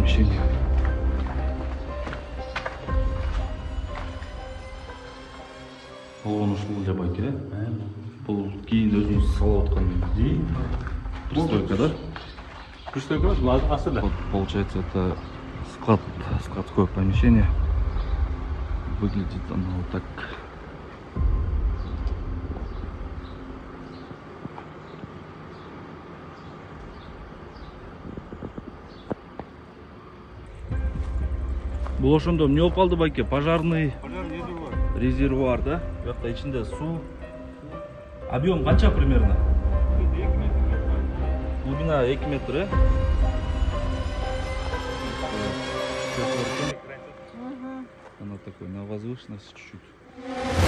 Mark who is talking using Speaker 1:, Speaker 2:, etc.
Speaker 1: помещение. Болгон ушул деп байке. Бул кийин өзүңүз салып аткан пристройка, да?
Speaker 2: Пристройка, асырда.
Speaker 1: Вот, получается, это складское помещение. Выглядит оно вот так. Бул ошондо эмне болуп калды байке? Пожарный резервуар, да? Бuyакта ичинде суу. Объем канча примерно? Глубина 2 метр, э? Она такой на возвышенности чуть-чуть.